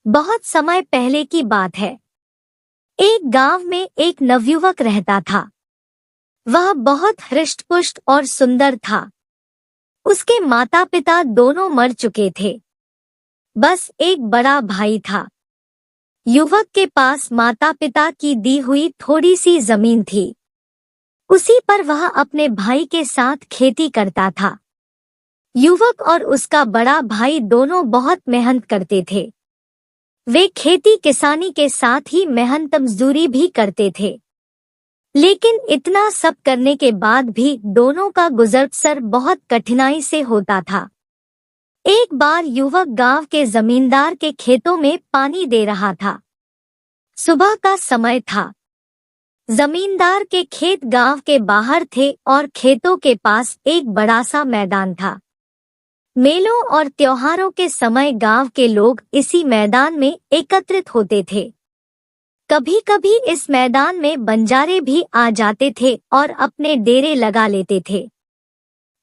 बहुत समय पहले की बात है। एक गांव में एक नवयुवक रहता था। वह बहुत हृष्ट-पुष्ट और सुंदर था। उसके माता पिता दोनों मर चुके थे। बस एक बड़ा भाई था। युवक के पास माता पिता की दी हुई थोड़ी सी जमीन थी। उसी पर वह अपने भाई के साथ खेती करता था। युवक और उसका बड़ा भाई दोनों बहुत मेहनत करते थे। वे खेती किसानी के साथ ही मेहनत मजदूरी भी करते थे। लेकिन इतना सब करने के बाद भी दोनों का गुजर बसर बहुत कठिनाई से होता था। एक बार युवक गांव के जमींदार के खेतों में पानी दे रहा था। सुबह का समय था। जमींदार के खेत गांव के बाहर थे और खेतों के पास एक बड़ा सा मैदान था। मेलों और त्योहारों के समय गांव के लोग इसी मैदान में एकत्रित होते थे। कभी कभी इस मैदान में बंजारे भी आ जाते थे और अपने डेरे लगा लेते थे।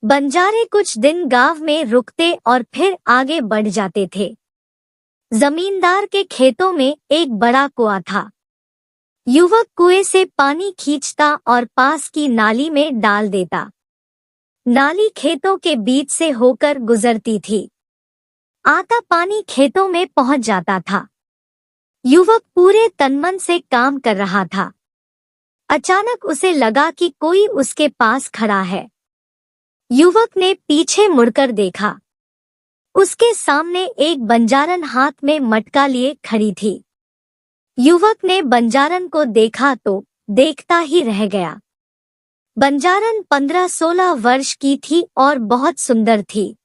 बंजारे कुछ दिन गांव में रुकते और फिर आगे बढ़ जाते थे। जमींदार के खेतों में एक बड़ा कुआं था। युवक कुएं से पानी खींचता और पास की नाली में डाल देता। नाली खेतों के बीच से होकर गुजरती थी। आता पानी खेतों में पहुंच जाता था। युवक पूरे तनमन से काम कर रहा था। अचानक उसे लगा कि कोई उसके पास खड़ा है। युवक ने पीछे मुड़कर देखा। उसके सामने एक बंजारन हाथ में मटका लिए खड़ी थी। युवक ने बंजारन को देखा तो देखता ही रह गया। बंजारन 15-16 वर्ष की थी और बहुत सुंदर थी।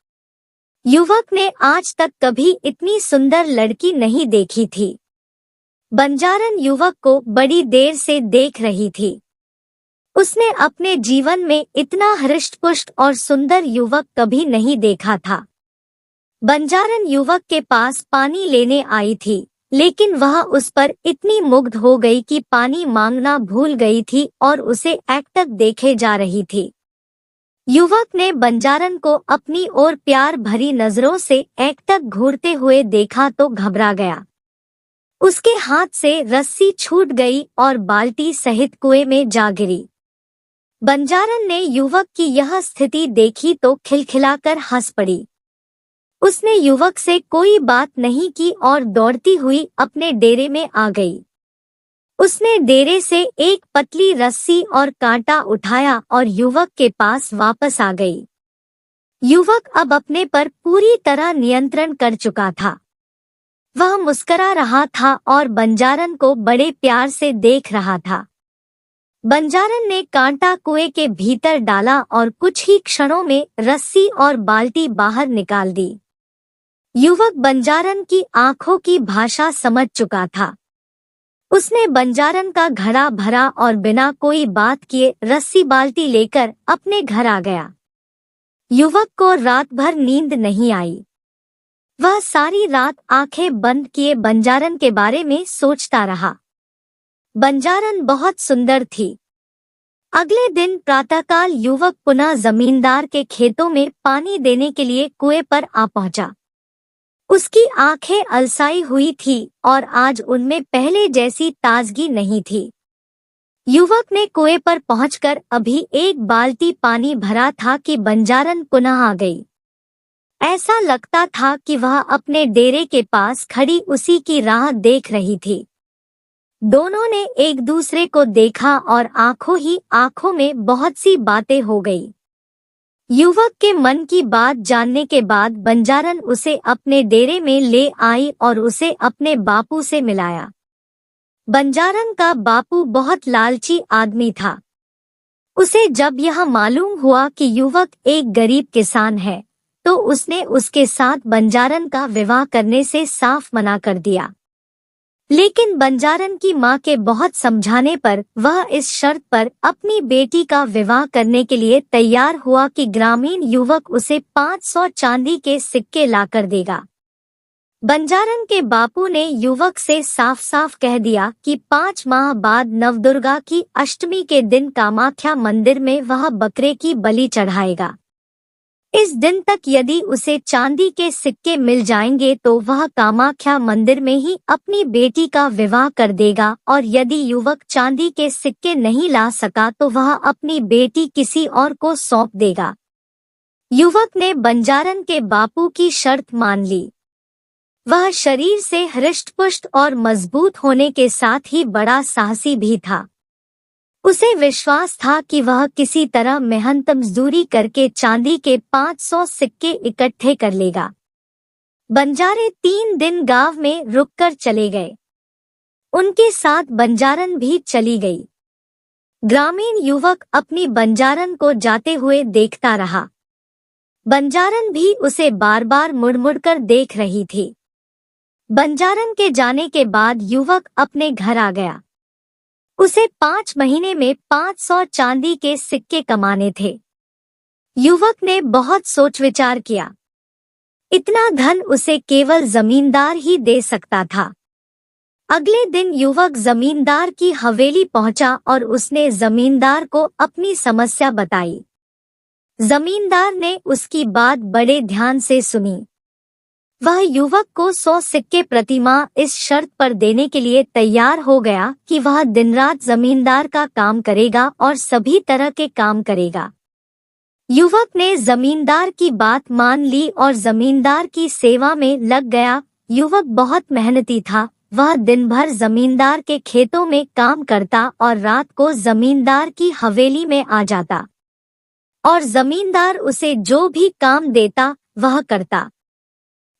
युवक ने आज तक कभी इतनी सुंदर लड़की नहीं देखी थी। बंजारन युवक को बड़ी देर से देख रही थी। उसने अपने जीवन में इतना हृष्ट-पुष्ट और सुंदर युवक कभी नहीं देखा था। बंजारन युवक के पास पानी लेने आई थी, लेकिन वह उस पर इतनी मुग्ध हो गई कि पानी मांगना भूल गई थी और उसे एकटक देखे जा रही थी। युवक ने बंजारन को अपनी ओर प्यार भरी नजरों से एकटक घूरते हुए देखा तो घबरा गया। उसके हाथ से रस्सी छूट गई और बाल्टी सहित कुएं में जा गिरी। बंजारन ने युवक की यह स्थिति देखी तो खिलखिलाकर हंस पड़ी। उसने युवक से कोई बात नहीं की और दौड़ती हुई अपने डेरे में आ गई। उसने डेरे से एक पतली रस्सी और कांटा उठाया और युवक के पास वापस आ गई। युवक अब अपने पर पूरी तरह नियंत्रण कर चुका था। वह मुस्कुरा रहा था और बंजारन को बड़े प्यार से देख रहा था। बंजारन ने कांटा कुएं के भीतर डाला और कुछ ही क्षणों में रस्सी और बाल्टी बाहर निकाल दी। युवक बंजारन की आंखों की भाषा समझ चुका था। उसने बंजारन का घड़ा भरा और बिना कोई बात किए रस्सी बाल्टी लेकर अपने घर आ गया। युवक को रात भर नींद नहीं आई। वह सारी रात आंखें बंद किए बंजारन के बारे में सोचता रहा। बंजारन बहुत सुंदर थी। अगले दिन प्रातःकाल युवक पुनः जमींदार के खेतों में पानी देने के लिए कुएं पर आ पहुंचा। उसकी आंखें अलसाई हुई थी और आज उनमें पहले जैसी ताजगी नहीं थी। युवक ने कुएं पर पहुंचकर अभी एक बाल्टी पानी भरा था कि बंजारन पुनः आ गई। ऐसा लगता था कि वह अपने डेरे के पास खड़ी उसी की राह देख रही थी। दोनों ने एक दूसरे को देखा और आंखों ही आंखों में बहुत सी बातें हो गई। युवक के मन की बात जानने के बाद बंजारन उसे अपने डेरे में ले आई और उसे अपने बापू से मिलाया। बंजारन का बापू बहुत लालची आदमी था। उसे जब यह मालूम हुआ कि युवक एक गरीब किसान है, तो उसने उसके साथ बंजारन का विवाह करने से साफ मना कर दिया। लेकिन बंजारन की मां के बहुत समझाने पर वह इस शर्त पर अपनी बेटी का विवाह करने के लिए तैयार हुआ कि ग्रामीण युवक उसे 500 चांदी के सिक्के लाकर देगा। बंजारन के बापू ने युवक से साफ साफ कह दिया कि 5 माह बाद नवदुर्गा की अष्टमी के दिन कामाख्या मंदिर में वह बकरे की बलि चढ़ाएगा। इस दिन तक यदि उसे चांदी के सिक्के मिल जाएंगे तो वह कामाख्या मंदिर में ही अपनी बेटी का विवाह कर देगा, और यदि युवक चांदी के सिक्के नहीं ला सका तो वह अपनी बेटी किसी और को सौंप देगा। युवक ने बंजारन के बापू की शर्त मान ली। वह शरीर से हृष्टपुष्ट और मजबूत होने के साथ ही बड़ा साहसी भी था। उसे विश्वास था कि वह किसी तरह मेहनत मजदूरी करके चांदी के 500 सिक्के इकट्ठे कर लेगा। बंजारे 3 दिन गांव में रुककर चले गए। उनके साथ बंजारन भी चली गई। ग्रामीण युवक अपनी बंजारन को जाते हुए देखता रहा। बंजारन भी उसे बार बार मुड़ मुड़ कर देख रही थी। बंजारन के जाने के बाद युवक अपने घर आ गया। उसे 5 महीने में 500 चांदी के सिक्के कमाने थे। युवक ने बहुत सोच विचार किया। इतना धन उसे केवल जमींदार ही दे सकता था। अगले दिन युवक जमींदार की हवेली पहुंचा और उसने जमींदार को अपनी समस्या बताई। जमींदार ने उसकी बात बड़े ध्यान से सुनी। वह युवक को 100 सिक्के प्रतिमाह इस शर्त पर देने के लिए तैयार हो गया कि वह दिन रात जमींदार का काम करेगा और सभी तरह के काम करेगा। युवक ने जमींदार की बात मान ली और जमींदार की सेवा में लग गया। युवक बहुत मेहनती था। वह दिन भर जमींदार के खेतों में काम करता और रात को जमींदार की हवेली में आ जाता, और जमींदार उसे जो भी काम देता वह करता।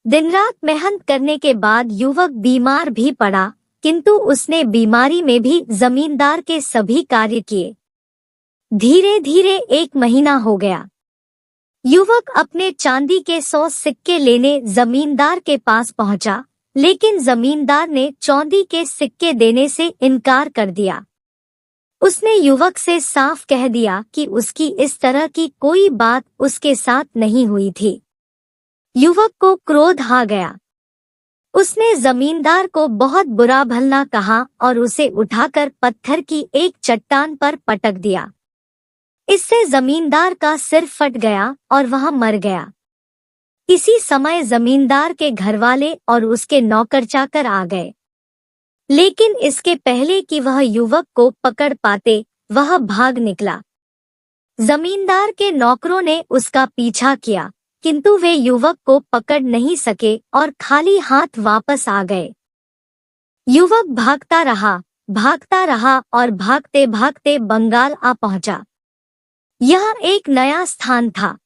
दिन रात मेहनत करने के बाद युवक बीमार भी पड़ा, किंतु उसने बीमारी में भी जमींदार के सभी कार्य किए। धीरे धीरे 1 महीना हो गया। युवक अपने चांदी के 100 सिक्के लेने जमींदार के पास पहुंचा, लेकिन जमींदार ने चांदी के सिक्के देने से इनकार कर दिया। उसने युवक से साफ कह दिया कि उसकी इस तरह की कोई बात उसके साथ नहीं हुई थी। युवक को क्रोध आ गया। उसने जमींदार को बहुत बुरा भला कहा और उसे उठाकर पत्थर की एक चट्टान पर पटक दिया। इससे जमींदार का सिर फट गया और वह मर गया। इसी समय जमींदार के घरवाले और उसके नौकर चाकर आ गए, लेकिन इसके पहले कि वह युवक को पकड़ पाते वह भाग निकला। जमींदार के नौकरों ने उसका पीछा किया, किंतु वे युवक को पकड़ नहीं सके और खाली हाथ वापस आ गए। युवक भागता रहा और भागते भागते बंगाल आ पहुंचा। यह एक नया स्थान था।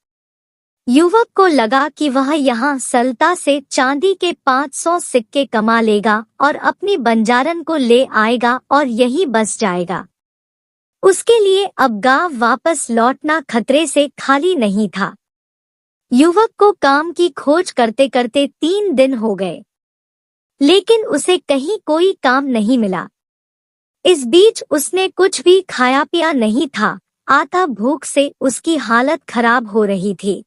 युवक को लगा कि वह यहाँ सलता से चांदी के 500 सिक्के कमा लेगा और अपनी बंजारन को ले आएगा और यहीं बस जाएगा। उसके लिए अब गांव वापस लौटना खतरे से खाली नहीं था। युवक को काम की खोज करते करते 3 दिन हो गए, लेकिन उसे कहीं कोई काम नहीं मिला। इस बीच उसने कुछ भी खाया पिया नहीं था। आता भूख से उसकी हालत खराब हो रही थी।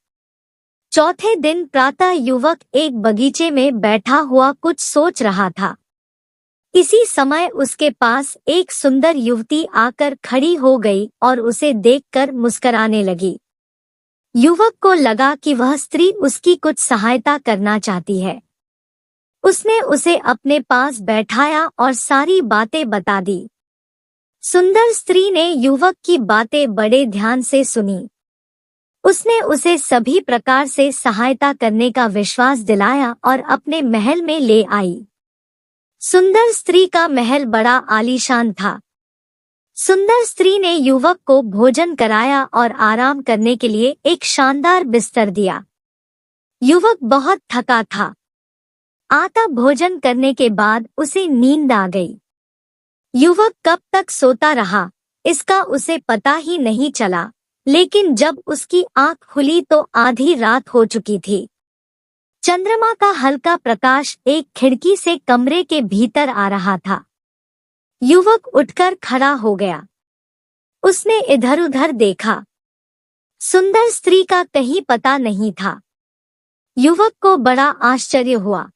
चौथे दिन प्रातः युवक एक बगीचे में बैठा हुआ कुछ सोच रहा था। इसी समय उसके पास एक सुंदर युवती आकर खड़ी हो गई और उसे देखकर मुस्कुराने लगी। युवक को लगा कि वह स्त्री उसकी कुछ सहायता करना चाहती है। उसने उसे अपने पास बैठाया और सारी बातें बता दी। सुंदर स्त्री ने युवक की बातें बड़े ध्यान से सुनी। उसने उसे सभी प्रकार से सहायता करने का विश्वास दिलाया और अपने महल में ले आई। सुंदर स्त्री का महल बड़ा आलीशान था। सुंदर स्त्री ने युवक को भोजन कराया और आराम करने के लिए एक शानदार बिस्तर दिया। युवक बहुत थका था। आता भोजन करने के बाद उसे नींद आ गई। युवक कब तक सोता रहा इसका उसे पता ही नहीं चला, लेकिन जब उसकी आंख खुली तो आधी रात हो चुकी थी। चंद्रमा का हल्का प्रकाश एक खिड़की से कमरे के भीतर आ रहा था। युवक उठकर खड़ा हो गया। उसने इधर-उधर देखा। सुंदर स्त्री का कहीं पता नहीं था। युवक को बड़ा आश्चर्य हुआ।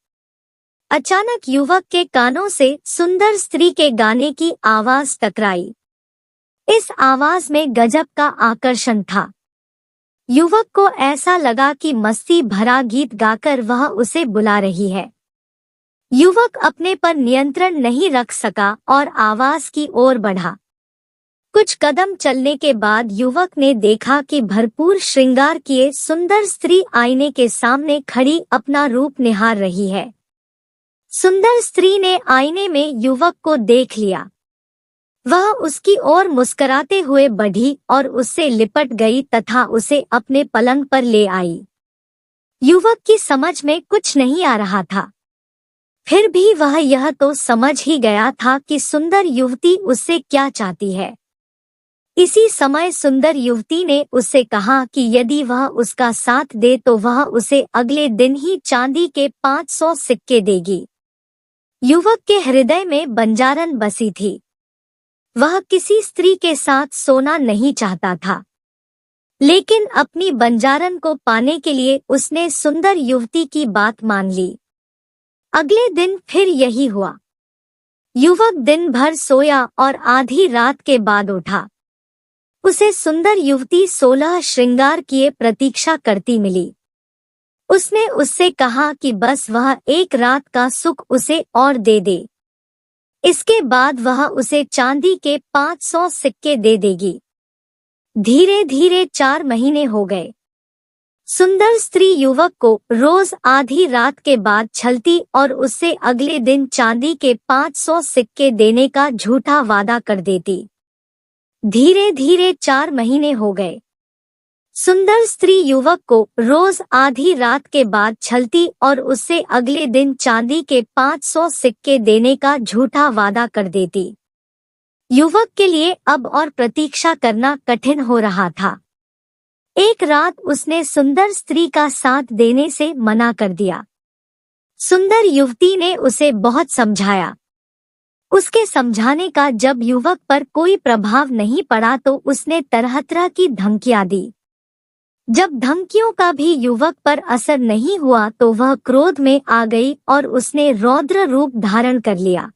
अचानक युवक के कानों से सुंदर स्त्री के गाने की आवाज टकराई। इस आवाज में गजब का आकर्षण था। युवक को ऐसा लगा कि मस्ती भरा गीत गाकर वह उसे बुला रही है। युवक अपने पर नियंत्रण नहीं रख सका और आवाज की ओर बढ़ा। कुछ कदम चलने के बाद युवक ने देखा कि भरपूर श्रृंगार किए सुंदर स्त्री आईने के सामने खड़ी अपना रूप निहार रही है। सुंदर स्त्री ने आईने में युवक को देख लिया। वह उसकी ओर मुस्कुराते हुए बढ़ी और उससे लिपट गई तथा उसे अपने पलंग पर ले आई। युवक की समझ में कुछ नहीं आ रहा था, फिर भी वह यह तो समझ ही गया था कि सुंदर युवती उससे क्या चाहती है। इसी समय सुंदर युवती ने उससे कहा कि यदि वह उसका साथ दे तो वह उसे अगले दिन ही चांदी के 500 सिक्के देगी। युवक के हृदय में बंजारन बसी थी। वह किसी स्त्री के साथ सोना नहीं चाहता था, लेकिन अपनी बंजारन को पाने के लिए उसने सुंदर युवती की बात मान ली। अगले दिन फिर यही हुआ। युवक दिन भर सोया और आधी रात के बाद उठा। उसे सुंदर युवती 16 श्रृंगार किए प्रतीक्षा करती मिली। उसने उससे कहा कि बस वह एक रात का सुख उसे और दे दे, इसके बाद वह उसे चांदी के 500 सिक्के दे देगी। धीरे धीरे 4 महीने हो गए। सुंदर स्त्री युवक को रोज आधी रात के बाद छलती और उससे अगले दिन चांदी के 500 सिक्के देने का झूठा वादा कर देती। धीरे धीरे 4 महीने हो गए। सुंदर स्त्री युवक को रोज आधी रात के बाद छलती और उससे अगले दिन चांदी के 500 सिक्के देने का झूठा वादा कर देती। युवक के लिए अब और प्रतीक्षा करना कठिन हो रहा था। एक रात उसने सुंदर स्त्री का साथ देने से मना कर दिया। सुंदर युवती ने उसे बहुत समझाया। उसके समझाने का जब युवक पर कोई प्रभाव नहीं पड़ा तो उसने तरह तरह की धमकियां दी। जब धमकियों का भी युवक पर असर नहीं हुआ तो वह क्रोध में आ गई और उसने रौद्र रूप धारण कर लिया।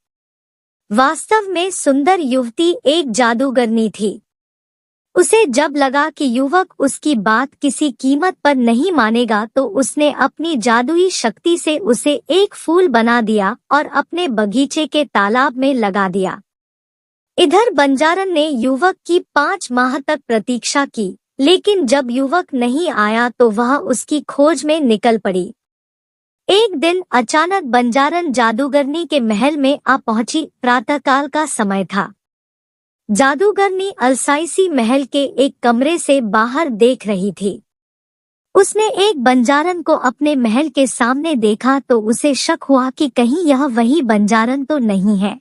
वास्तव में सुंदर युवती एक जादूगरनी थी। उसे जब लगा कि युवक उसकी बात किसी कीमत पर नहीं मानेगा तो उसने अपनी जादुई शक्ति से उसे एक फूल बना दिया और अपने बगीचे के तालाब में लगा दिया। इधर बंजारन ने युवक की 5 माह तक प्रतीक्षा की, लेकिन जब युवक नहीं आया तो वह उसकी खोज में निकल पड़ी। एक दिन अचानक बंजारन जादूगरनी के महल में आ पहुंची। प्रातःकाल का समय था। जादूगरनी अलसाइसी महल के एक कमरे से बाहर देख रही थी। उसने एक बंजारन को अपने महल के सामने देखा तो उसे शक हुआ कि कहीं यह वही बंजारन तो नहीं है।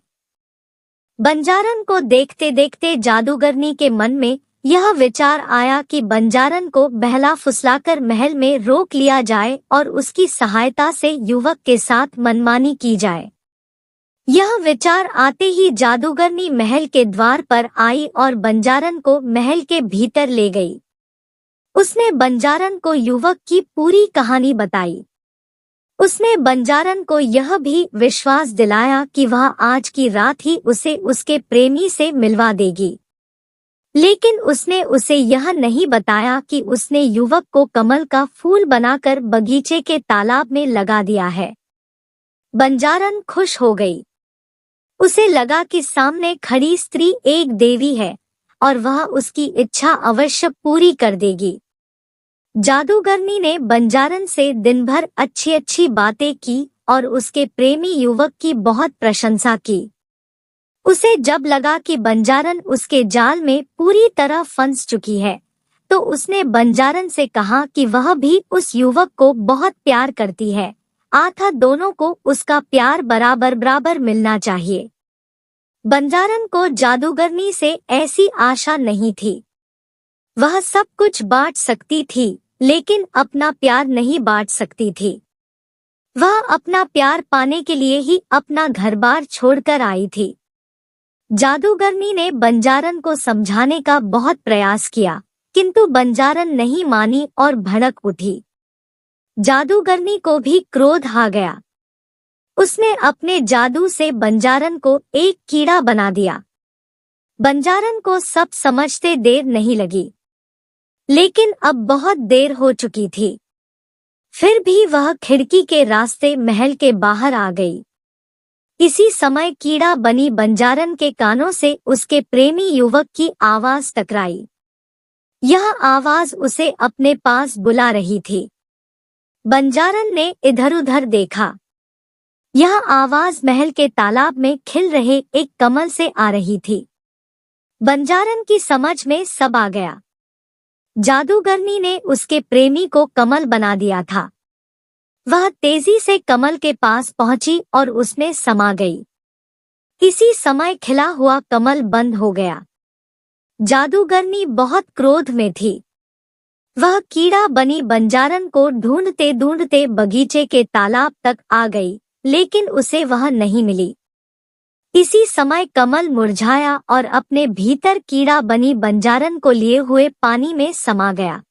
बंजारन को देखते देखते जादूगरनी के मन में यह विचार आया कि बंजारन को बहला फुसलाकर महल में रोक लिया जाए और उसकी सहायता से युवक के साथ मनमानी की जाए। यह विचार आते ही जादूगरनी महल के द्वार पर आई और बंजारन को महल के भीतर ले गई। उसने बंजारन को युवक की पूरी कहानी बताई। उसने बंजारन को यह भी विश्वास दिलाया कि वह आज की रात ही उसे उसके प्रेमी से मिलवा देगी, लेकिन उसने उसे यह नहीं बताया कि उसने युवक को कमल का फूल बनाकर बगीचे के तालाब में लगा दिया है। बंजारन खुश हो गई। उसे लगा कि सामने खड़ी स्त्री एक देवी है और वह उसकी इच्छा अवश्य पूरी कर देगी। जादूगरनी ने बंजारन से दिन भर अच्छी अच्छी बातें की और उसके प्रेमी युवक की बहुत प्रशंसा की। उसे जब लगा कि बंजारन उसके जाल में पूरी तरह फंस चुकी है, तो उसने बंजारन से कहा कि वह भी उस युवक को बहुत प्यार करती है, अतः दोनों को उसका प्यार बराबर बराबर मिलना चाहिए। बंजारन को जादूगरनी से ऐसी आशा नहीं थी। वह सब कुछ बांट सकती थी, लेकिन अपना प्यार नहीं बांट सकती थी। वह अपना प्यार पाने के लिए ही अपना घर-बार छोड़कर आई थी। जादूगरनी ने बंजारन को समझाने का बहुत प्रयास किया, किंतु बंजारन नहीं मानी और भड़क उठी। जादूगरनी को भी क्रोध आ गया। उसने अपने जादू से बंजारन को एक कीड़ा बना दिया। बंजारन को सब समझते देर नहीं लगी। लेकिन अब बहुत देर हो चुकी थी। फिर भी वह खिड़की के रास्ते महल के बाहर आ गई। इसी समय कीड़ा बनी बंजारन के कानों से उसके प्रेमी युवक की आवाज टकराई। यह आवाज उसे अपने पास बुला रही थी। बंजारन ने इधर-उधर देखा। यह आवाज महल के तालाब में खिल रहे एक कमल से आ रही थी। बंजारन की समझ में सब आ गया। जादूगरनी ने उसके प्रेमी को कमल बना दिया था। वह तेजी से कमल के पास पहुंची और उसमें समा गई। इसी समय खिला हुआ कमल बंद हो गया। जादूगरनी बहुत क्रोध में थी। वह कीड़ा बनी बंजारन को ढूंढते ढूंढते बगीचे के तालाब तक आ गई, लेकिन उसे वह नहीं मिली। इसी समय कमल मुरझाया और अपने भीतर कीड़ा बनी बंजारन को लिए हुए पानी में समा गया।